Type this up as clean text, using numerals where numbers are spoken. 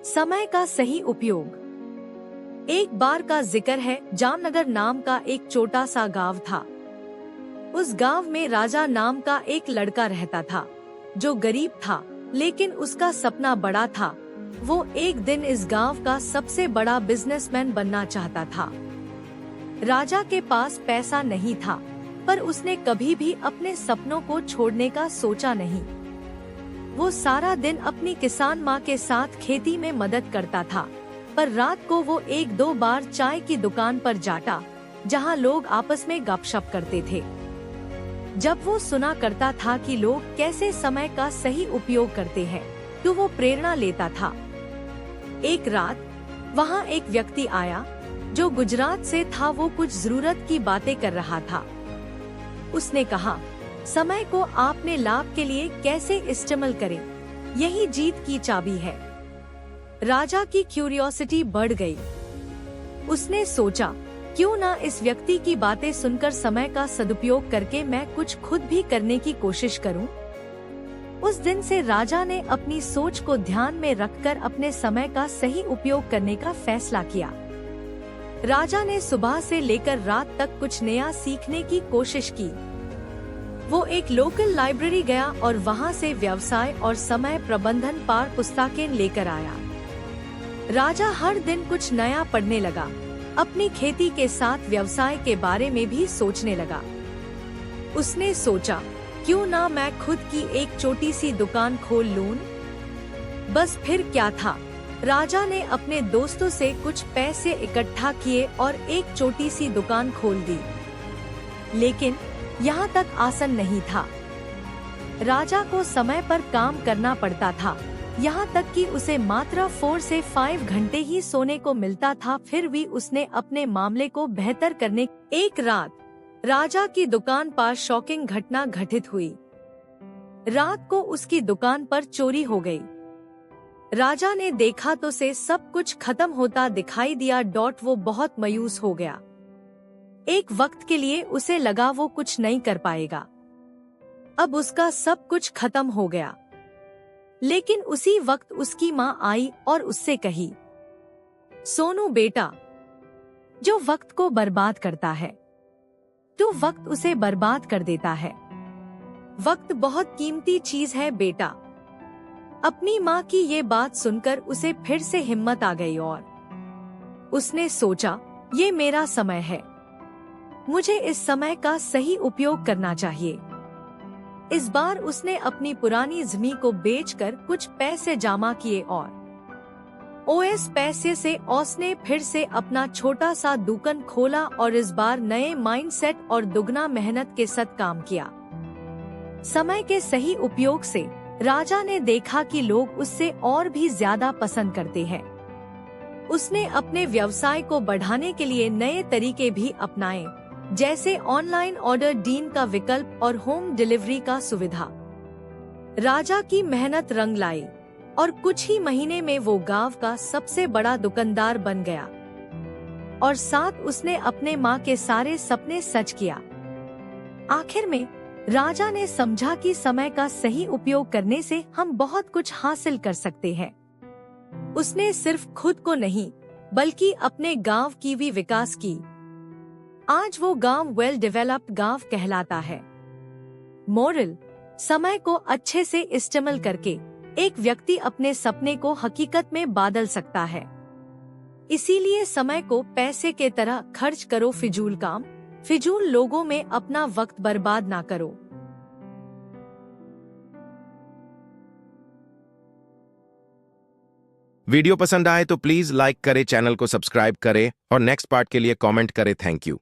समय का सही उपयोग। एक बार का जिक्र है, जामनगर नाम का एक छोटा सा गांव था। उस गांव में राजा नाम का एक लड़का रहता था जो गरीब था, लेकिन उसका सपना बड़ा था। वो एक दिन इस गांव का सबसे बड़ा बिजनेसमैन बनना चाहता था। राजा के पास पैसा नहीं था, पर उसने कभी भी अपने सपनों को छोड़ने का सोचा नहीं। वो सारा दिन अपनी किसान माँ के साथ खेती में मदद करता था, पर रात को वो एक दो बार चाय की दुकान पर जाता, जहाँ लोग आपस में गपशप करते थे। जब वो सुना करता था कि लोग कैसे समय का सही उपयोग करते हैं, तो वो प्रेरणा लेता था। एक रात वहाँ एक व्यक्ति आया जो गुजरात से था। वो कुछ जरूरत की बातें कर रहा था। उसने कहा, समय को आपने लाभ के लिए कैसे इस्तेमाल करें, यही जीत की चाबी है। राजा की क्यूरियोसिटी बढ़ गई। उसने सोचा, क्यों ना इस व्यक्ति की बातें सुनकर समय का सदुपयोग करके मैं कुछ खुद भी करने की कोशिश करूं। उस दिन से राजा ने अपनी सोच को ध्यान में रखकर अपने समय का सही उपयोग करने का फैसला किया। राजा ने सुबह से लेकर रात तक कुछ नया सीखने की कोशिश की। वो एक लोकल लाइब्रेरी गया और वहाँ से व्यवसाय और समय प्रबंधन पर पुस्तकें लेकर आया। राजा हर दिन कुछ नया पढ़ने लगा। अपनी खेती के साथ व्यवसाय के बारे में भी सोचने लगा। उसने सोचा, क्यों ना मैं खुद की एक छोटी सी दुकान खोल लूं। बस फिर क्या था, राजा ने अपने दोस्तों से कुछ पैसे इकट्ठा किए और एक छोटी सी दुकान खोल दी। लेकिन यहाँ तक आसान नहीं था। राजा को समय पर काम करना पड़ता था, यहाँ तक कि उसे मात्र 4 से 5 घंटे ही सोने को मिलता था। फिर भी उसने अपने मामले को बेहतर करने। एक रात राजा की दुकान पर शॉकिंग घटना घटित हुई। रात को उसकी दुकान पर चोरी हो गई। राजा ने देखा तो से सब कुछ खत्म होता दिखाई दिया। वो बहुत मायूस हो गया। एक वक्त के लिए उसे लगा वो कुछ नहीं कर पाएगा। अब उसका सब कुछ खत्म हो गया। लेकिन उसी वक्त उसकी माँ आई और उससे कही, सोनू बेटा, जो वक्त को बर्बाद करता है, तो वक्त उसे बर्बाद कर देता है। वक्त बहुत कीमती चीज है बेटा। अपनी माँ की ये बात सुनकर उसे फिर से हिम्मत आ गई और उसने सोचा, ये मेरा समय है, मुझे इस समय का सही उपयोग करना चाहिए। इस बार उसने अपनी पुरानी जमीन को बेचकर कुछ पैसे जमा किए और उस पैसे से उसने फिर से अपना छोटा सा दुकान खोला और इस बार नए माइंडसेट और दुगना मेहनत के साथ काम किया। समय के सही उपयोग से राजा ने देखा कि लोग उससे और भी ज्यादा पसंद करते हैं। उसने अपने व्यवसाय को बढ़ाने के लिए नए तरीके भी अपनाए, जैसे ऑनलाइन ऑर्डर डीन का विकल्प और होम डिलीवरी का सुविधा। राजा की मेहनत रंग लाई और कुछ ही महीने में वो गांव का सबसे बड़ा दुकानदार बन गया और साथ उसने अपने माँ के सारे सपने सच किया। आखिर में राजा ने समझा कि समय का सही उपयोग करने से हम बहुत कुछ हासिल कर सकते हैं। उसने सिर्फ खुद को नहीं, बल्कि अपने गांव की भी विकास की। आज वो गांव वेल डेवलप्ड गांव कहलाता है। मोरल, समय को अच्छे से इस्तेमाल करके एक व्यक्ति अपने सपने को हकीकत में बदल सकता है। इसीलिए समय को पैसे के तरह खर्च करो, फिजूल काम, फिजूल लोगों में अपना वक्त बर्बाद ना करो। वीडियो पसंद आए तो प्लीज लाइक करें, चैनल को सब्सक्राइब करें और नेक्स्ट पार्ट के लिए कमेंट करें। Thank you.